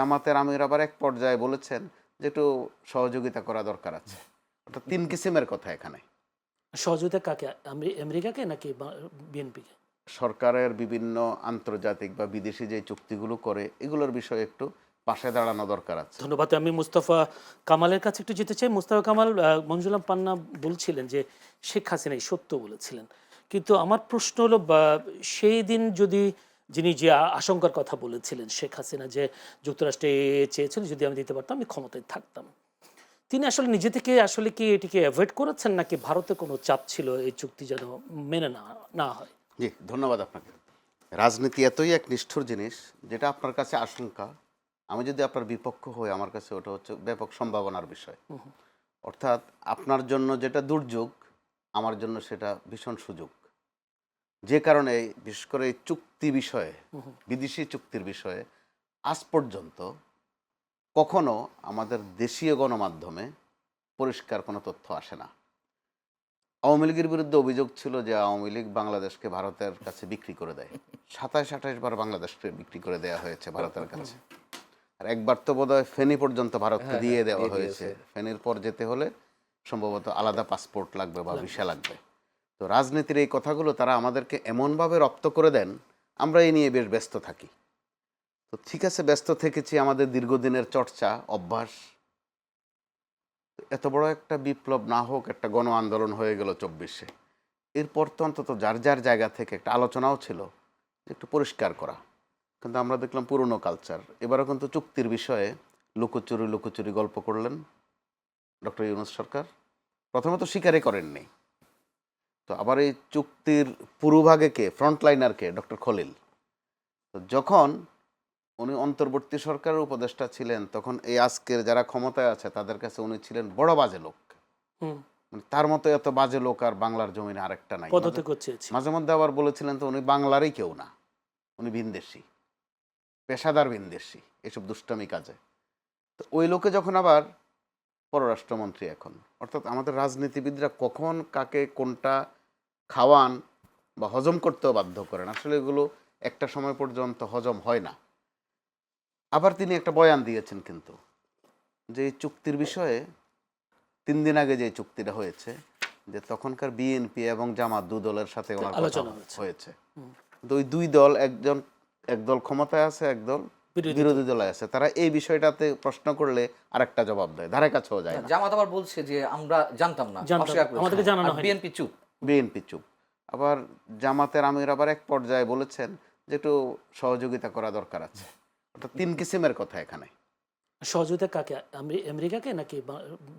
জামাতের আমির আবার এক পর্যায়ে বলেছেন যে একটু সহযোগিতা করা দরকার আছে। অর্থাৎ তিন কিসিমের কথা এখানে। সহযোগিতা কাকে? আমেরিকাকে নাকি বিএনপিকে? সরকারের বিভিন্ন আন্তর্জাতিক বা বিদেশি যে চুক্তিগুলো করে এগুলোর বিষয়ে একটু পাশে দাঁড়ানো দরকার আছে। ধন্যবাদ। আমি মুস্তাফা কামালের কাছে একটু যেতে চাই। মুস্তাফা কামাল, মঞ্জুলাম পান্না বলছিলেন যে শেখ হাসিনাই সত্য বলেছিলেন, কিন্তু আমার প্রশ্ন হলো সেই দিন যদি যিনি যে আশঙ্কার কথা বলেছিলেন শেখ হাসিনা, যে যুক্তরাষ্ট্রে চেয়েছিল যদি আমি দিতে পারতাম আমি ক্ষমতায় থাকতাম, তিনি আসলে নিজে থেকে আসলে কি এটিকে অ্যাভয়েড করেছেন নাকি ভারতে কোনো চাপ ছিল এই চুক্তি যেন মেনে না হয়? জি, ধন্যবাদ আপনাকে। রাজনীতি এতই এক নিষ্ঠুর জিনিস, যেটা আপনার কাছে আশঙ্কা, আমি যদি আপনার বিপক্ষ হই আমার কাছে ওটা হচ্ছে ব্যাপক সম্ভাবনার বিষয়। অর্থাৎ আপনার জন্য যেটা দুর্যোগ, আমার জন্য সেটা ভীষণ সুযোগ। যে কারণে বিশেষ করে এই চুক্তি বিষয়ে, বিদেশি চুক্তির বিষয়ে আজ পর্যন্ত কখনো আমাদের দেশীয় গণমাধ্যমে পরিষ্কার কোনো তথ্য আসে না। আওয়ামী লীগের বিরুদ্ধে অভিযোগ ছিল যে আওয়ামী লীগ বাংলাদেশকে ভারতের কাছে বিক্রি করে দেয়। ২৭-২৮ বার বাংলাদেশকে বিক্রি করে দেওয়া হয়েছে ভারতের কাছে। আর একবার তো বোধহয় ফেনী পর্যন্ত ভারতকে দিয়ে দেওয়া হয়েছে। ফেনীর পর যেতে হলে সম্ভবত আলাদা পাসপোর্ট লাগবে বা ভিসা লাগবে। তো রাজনীতির এই কথাগুলো তারা আমাদেরকে এমনভাবে রপ্ত করে দেন, আমরা এই নিয়ে বেশ ব্যস্ত থাকি। তো ঠিক আছে, ব্যস্ত থেকেছি, আমাদের দীর্ঘদিনের চর্চা অভ্যাস। এত বড় একটা বিপ্লব না হোক, একটা গণ আন্দোলন হয়ে গেল ২৪-এ। এরপর তো অন্তত যার যার জায়গা থেকে একটা আলোচনাও ছিল যে একটু পরিষ্কার করা, কিন্তু আমরা দেখলাম পুরনো কালচার। এবারও কিন্তু চুক্তির বিষয়ে লুকোচুরি লুকোচুরি গল্প করলেন ডক্টর ইউনূস সরকার। প্রথমে তো স্বীকারই করেননি, তো আবার এই চুক্তির পুরোভাগে কে, ফ্রন্টলাইনারকে ডক্টর খলিল। তো যখন উনি অন্তর্বর্তী সরকারের উপদেষ্টা ছিলেন, তখন এই আজকের যারা ক্ষমতায় আছে তাদের কাছে উনি ছিলেন বড় বাজে লোক। মানে তার মতো এত বাজে লোক আর বাংলার জমিনে আরেকটা নাই। পদত্যাগ করছে। মাঝে মধ্যে আবার বলেছিলেন তো উনি বাংলারই কেউ না, উনি ভিনদেশি, পেশাদার ভিনদেশি এসব দুষ্টামি কাজে। তো ওই লোকে যখন আবার পররাষ্ট্রমন্ত্রী এখন, অর্থাৎ আমাদের রাজনীতিবিদরা কখন কাকে কোনটা খাওয়ান বা হজম করতেও বাধ্য করেন, আসলে এগুলো একটা সময় পর্যন্ত হজম হয় না। আবার তিনি একটা বয়ান দিয়েছেন কিন্তু, যে এই চুক্তির বিষয়ে ৩ দিন আগে যে চুক্তিটা হয়েছে, যে তখনকার বিএনপি এবং জামাত দু দলের সাথে ওনার কথা হয়েছে। তো ওই দুই দল, একদল ক্ষমতায় আছে, একদল বিরোধী দলে আছে, তারা এই বিষয়টাতে প্রশ্ন করলে আরেকটা জবাব দেয়, ধারে কাছেও যায় না। জামাত আবার বলছে যে আমরা জানতাম না, আমাদেরকে জানানো হয়নি। বিএনপি চুপ। আবার জামাতের আমির আবার এক পর্যায়ে বলেছেন যে একটু সহযোগিতা করা দরকার আছে। অর্থাৎ তিন কিসিমের কথা এখানে। সহযোগিতা কাকে? আমেরিকাকে নাকি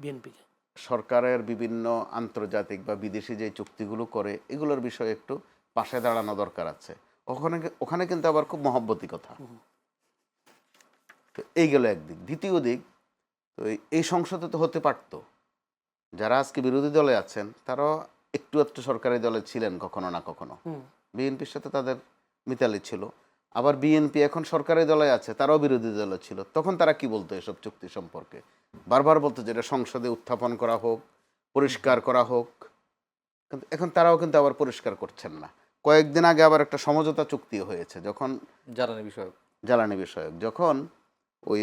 বিএনপিকে? সরকারের বিভিন্ন আন্তর্জাতিক বা বিদেশি যে চুক্তিগুলো করে এগুলোর বিষয়ে একটু পাশে দাঁড়ানো দরকার আছে। ওখানে কিন্তু আবার খুব মহব্বতী কথা। তো এই গেল একদিক। দ্বিতীয় দিক, তো এই সংসদে তো হতে পারতো, যারা আজকে বিরোধী দলে আছেন তারাও একটু একটু সরকারি দলে ছিলেন কখনো না কখনো। বিএনপির সাথে তাদের মিতালি ছিল। আবার বিএনপি এখন সরকারি দলে আছে, তারাও বিরোধী দলে ছিল। তখন তারা কি বলতো এসব চুক্তি সম্পর্কে? বারবার বলতো যেটা সংসদে উত্থাপন করা হোক, পরিষ্কার করা হোক। কিন্তু এখন তারাও কিন্তু আবার পরিষ্কার করছেন না। কয়েকদিন আগে আবার একটা সমঝোতা চুক্তি হয়েছে, যখন জ্বালানি বিষয়ক, যখন ওই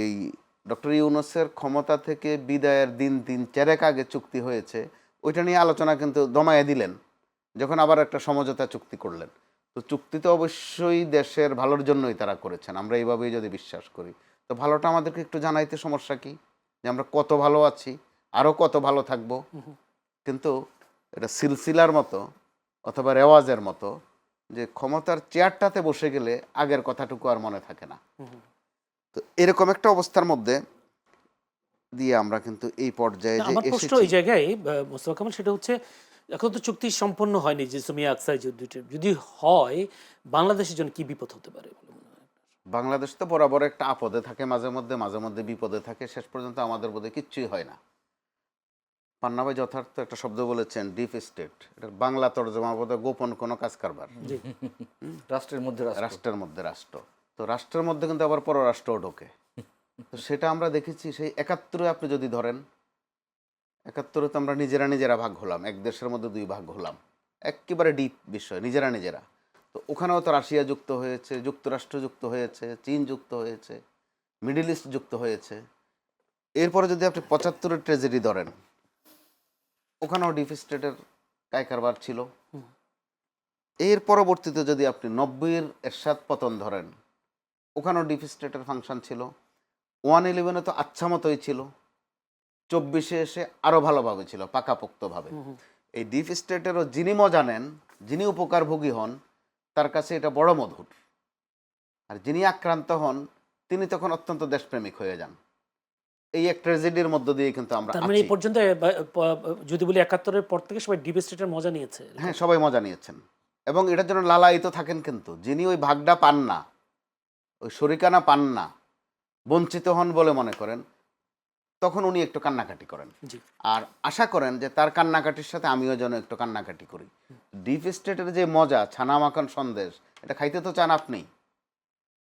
ডক্টর ইউনূসের ক্ষমতা থেকে বিদায়ের দিন চারেক আগে চুক্তি হয়েছে, ওইটা নিয়ে আলোচনা কিন্তু দমায়ে দিলেন, যখন আবার একটা সমঝোতা চুক্তি করলেন। তো চুক্তি তো অবশ্যই দেশের ভালোর জন্যই তারা করেছেন, আমরা এইভাবেই যদি বিশ্বাস করি। তো ভালোটা আমাদেরকে একটু জানাইতে সমস্যা কি, যে আমরা কত ভালো আছি, আরও কত ভালো থাকব। কিন্তু এটা সিলসিলার মতো অথবা রেওয়াজের মতো, যে ক্ষমতার চেয়ারটাতে বসে গেলে আগের কথাটুকু আর মনে থাকে না। তো এরকম একটা অবস্থার মধ্যে দিয়ে আমরা কিন্তু এই পর্যায়ে যে আমার প্রশ্ন এই জায়গায় মোস্তফা কামাল, সেটা হচ্ছে এখন তো চুক্তি সম্পন্ন হয়নি যে সুমিয়া আকসাই যুদ্ধটি যদি হয় বাংলাদেশের জন্য কি বিপদ হতে পারে? বাংলাদেশ তো বরাবর একটা আপদে থাকে, মাঝে মধ্যে বিপদে থাকে, শেষ পর্যন্ত আমাদের বোধহয় কিচ্ছুই হয় না। পান্না ভাই যথার্থ একটা শব্দ বলেছেন, ডিপ স্টেট। এটা বাংলা তর্জমা বোধহয় গোপন কোনো কাজ কারবার, রাষ্ট্রের মধ্যে রাষ্ট্র। তো রাষ্ট্রের মধ্যে কিন্তু আবার পররাষ্ট্রও ঢোকে। তো সেটা আমরা দেখেছি সেই ৭১-এ। আপনি যদি ধরেন ৭১-এ তো আমরা নিজেরা ভাগ হলাম, এক দেশের মধ্যে দুই ভাগ হলাম, একেবারে ডিপ বিষয়, নিজেরা। তো ওখানেও তো রাশিয়া যুক্ত হয়েছে, যুক্তরাষ্ট্র যুক্ত হয়েছে, চীন যুক্ত হয়েছে। মিডল ইস্ট যুক্ত হয়েছে। এরপরে যদি আপনি 75-এর ট্রেজেডি ধরেন, ওখানেও ডিপ স্টেটের কারবার ছিল। এর পরবর্তীতে যদি আপনি 90-এর এরশাদ পতন ধরেন, ওখানেও ডিপ স্টেটের ফাংশন ছিল। 111-এ তো আচ্ছা মতোই ছিল, 24-এ এসে আরও ভালোভাবে ছিল, পাকাপোক্তভাবে। এই ডিপ স্টেটেরও যিনি মজা নেন, যিনি উপকারভোগী হন, তার কাছে এটা বড় মধুর। আর যিনি আক্রান্ত হন, তিনি তখন অত্যন্ত দেশপ্রেমিক হয়ে যান। এই এক ট্র্যাজেডির মধ্য দিয়ে কিন্তু আমরা তার মানে আছি। এই পর্যন্ত যদি বলি 71-এর পর থেকে সবাই ডিপ স্টেটের মজা নিয়েছে। হ্যাঁ, সবাই মজা নিয়েছেন এবং এটার জন্য লালায়িত থাকেন। কিন্তু যিনি ওই ভাগটা পান না, ওই শরিকানা পান না, বঞ্চিত হন বলে মনে করেন, তখন উনি একটু কান্নাকাটি করেন। জি। আর আশা করেন যে তার কান্নাকাটির সাথে আমিও যেন একটু কান্নাকাটি করি। ডিপ স্টেটের যে মজা, ছানা মাখন সন্দেশ, এটা খাইতে তো চান আপনি।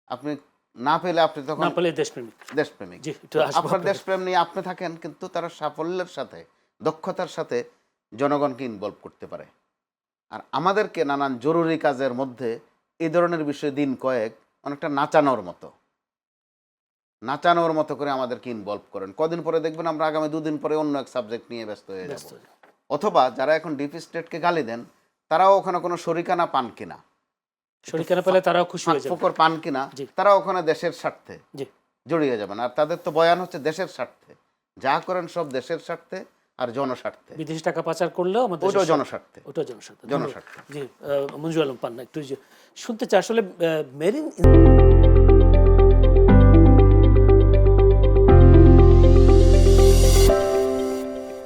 আপনি না পেলে আপনি তখন না পেলে দেশপ্রেমিক। দেশপ্রেমিক। জি, একটু আসবো আপনার আপনাদের। দেশপ্রেম নিয়ে আপনি থাকেন, কিন্তু তারা সাফল্যের সাথে, দক্ষতার সাথে জনগণকে ইনভলভ করতে পারে। আর আমাদেরকে নানান জরুরি কাজের মধ্যে এই ধরনের বিষয় দিন কয়েক অনেকটা নাচানোর মতো করে আমাদেরকে ইনভলভ করেন। কদিন পরে দেখবেন আমরা আগামী 2 দিন পরে অন্য এক সাবজেক্ট নিয়ে ব্যস্ত হয়ে যাব। অথবা যারা এখন ডিপ স্টেটকে গালি দেন, তারাও ওখানে কোনো শরিকানা পান কিনা, শরিকানা পেলে তারাও খুশি হয়ে যাবে। ফকর পান কিনা, জি। তারা ওখানে দেশের স্বার্থে জি। জড়িয়ে যাবেন। আর তাদের তো বয়ান হচ্ছে দেশের স্বার্থে, যা করেন সব দেশের স্বার্থে আর জনস্বার্থে। বিদেশি টাকা পাচার করলেও আমাদের ওটাও জনস্বার্থে। ওটাও জনস্বার্থে। জনস্বার্থে। জি, মঞ্জু আলম পান্না একটু শুনতে চাই আসলে মেরিন